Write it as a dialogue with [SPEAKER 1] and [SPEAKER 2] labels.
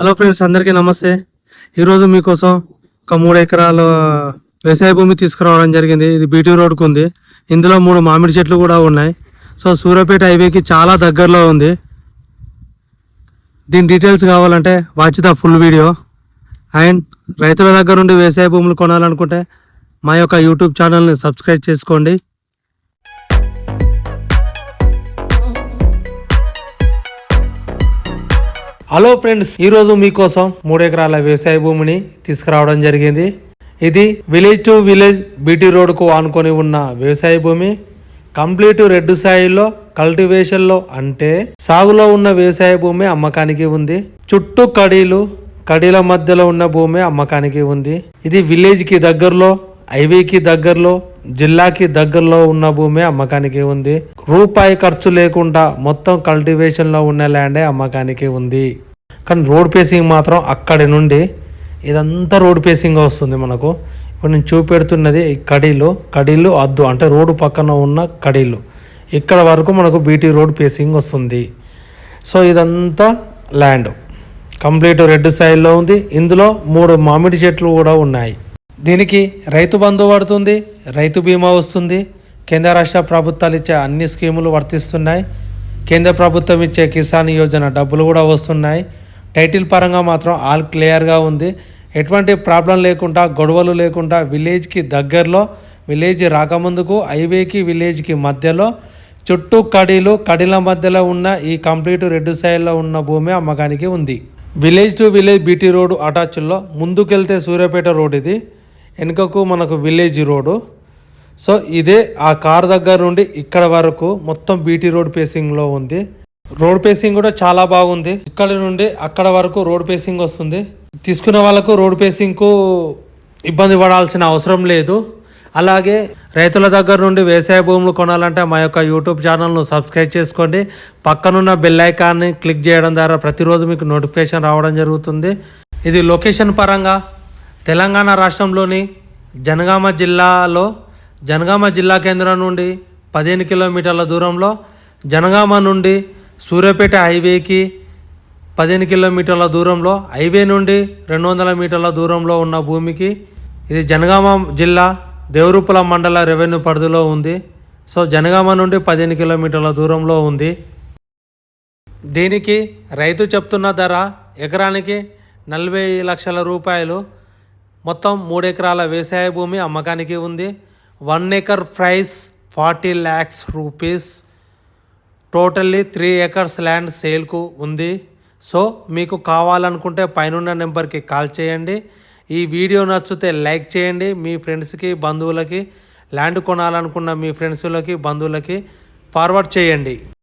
[SPEAKER 1] Hello friends, అందరికీ నమస్తే. ఈరోజు మీకోసం ఒక 3 ఎకరాల వ్యవసాయ భూమి తీసుకురావడం జరిగింది. ఇది బీటీ రోడ్కు ఉంది. ఇందులో 3 మామిడి చెట్లు కూడా ఉన్నాయి. సో సూర్యాపేట హైవేకి చాలా దగ్గరలో ఉంది. దీని డీటెయిల్స్ కావాలంటే watch the full video. And రైతుల దగ్గర నుండి వ్యవసాయ భూములు కొనాలనుకుంటే మా యొక్క యూట్యూబ్ ఛానల్ని సబ్స్క్రైబ్ చేసుకోండి. హలో ఫ్రెండ్స్, ఈరోజు మీకోసం 3 ఎకరాల వ్యవసాయ భూమిని తీసుకురావడం జరిగింది. ఇది విలేజ్ టు విలేజ్ బీటీ రోడ్కు ఆనుకొని ఉన్న వ్యవసాయ భూమి. కంప్లీట్ రెడ్ సాయిల్లో కల్టివేషన్లో అంటే సాగులో ఉన్న వ్యవసాయ భూమి అమ్మకానికి ఉంది. చుట్టూ కడీల మధ్యలో ఉన్న భూమి అమ్మకానికి ఉంది. ఇది విలేజ్కి దగ్గరలో, హైవేకి దగ్గరలో, జిల్లాకి దగ్గరలో ఉన్న భూమి అమ్మకానికి ఉంది. రూపాయి ఖర్చు లేకుండా మొత్తం కల్టివేషన్లో ఉన్న ల్యాండే అమ్మకానికి ఉంది. కానీ రోడ్ పేసింగ్ మాత్రం అక్కడి నుండి ఇదంతా రోడ్ పేసింగ్ వస్తుంది. మనకు ఇప్పుడు నేను చూపెడుతున్నది ఈ కడీలు అద్దు అంటే రోడ్డు పక్కన ఉన్న కడీలు, ఇక్కడ వరకు మనకు బీటీ రోడ్ పేసింగ్ వస్తుంది. సో ఇదంతా ల్యాండ్ కంప్లీట్ రెడ్ సైడ్లో ఉంది. ఇందులో 3 మామిడి చెట్లు కూడా ఉన్నాయి. దీనికి రైతు బంధు పడుతుంది, రైతు బీమా వస్తుంది. కేంద్ర రాష్ట్ర ప్రభుత్వాలు ఇచ్చే అన్ని స్కీములు వర్తిస్తున్నాయి. కేంద్ర ప్రభుత్వం ఇచ్చే కిసాన్ యోజన డబ్బులు కూడా వస్తున్నాయి. టైటిల్ పరంగా మాత్రం ఆల్ క్లియర్గా ఉంది. ఎటువంటి ప్రాబ్లం లేకుండా, గొడవలు లేకుండా విలేజ్కి దగ్గరలో, విలేజ్ రాకముందుకు హైవేకి విలేజ్కి మధ్యలో చుట్టూ కడీల మధ్యలో ఉన్న ఈ కంప్లీట్ రెడ్ సైడ్లో ఉన్న భూమి అమ్మకానికి ఉంది. Village to village BT road అటాచ్లో ముందుకెళ్తే సూర్యాపేట రోడ్, ఇది వెనుకకు మనకు విలేజ్ రోడ్డు. సో ఇదే ఆ కార్ దగ్గర నుండి ఇక్కడ వరకు మొత్తం బీటీ రోడ్ పేసింగ్లో ఉంది. రోడ్ పేసింగ్ కూడా చాలా బాగుంది. ఇక్కడ నుండి అక్కడ వరకు రోడ్ పేసింగ్ వస్తుంది. తీసుకునే వాళ్ళకు రోడ్ పేసింగ్కు ఇబ్బంది పడాల్సిన అవసరం లేదు. అలాగే రైతుల దగ్గర నుండి వ్యవసాయ భూములు కొనాలంటే మా యొక్క యూట్యూబ్ ఛానల్ను సబ్స్క్రైబ్ చేసుకోండి. పక్కనున్న బెల్ ఐకాన్ని క్లిక్ చేయడం ద్వారా ప్రతిరోజు మీకు నోటిఫికేషన్ రావడం జరుగుతుంది. ఇది లొకేషన్ పరంగా తెలంగాణ రాష్ట్రంలోని జనగామ జిల్లా కేంద్రం నుండి 15 కిలోమీటర్ల దూరంలో, జనగామ నుండి సూర్యాపేట హైవేకి 15 కిలోమీటర్ల దూరంలో, హైవే నుండి 200 మీటర్ల దూరంలో ఉన్న భూమికి ఇది జనగామ జిల్లా దేవరూపల మండల రెవెన్యూ పరిధిలో ఉంది. సో జనగామ నుండి 15 కిలోమీటర్ల దూరంలో ఉంది. దీనికి రైతు చెప్తున్న ధర ఎకరానికి 40 లక్షల రూపాయలు. మొత్తం 3 ఎకరాల వ్యవసాయ భూమి అమ్మకానికి ఉంది. 1 acre price 40 lakhs rupees. Totally 3 acres land సేల్కు ఉంది. సో మీకు కావాలనుకుంటే పైనున్న నెంబర్కి కాల్ చేయండి. ఈ వీడియో నచ్చితే లైక్ చేయండి. మీ ఫ్రెండ్స్కి, బంధువులకి, ల్యాండ్ కొనాలనుకున్న మీ ఫ్రెండ్స్లకి, బంధువులకి ఫార్వర్డ్ చేయండి.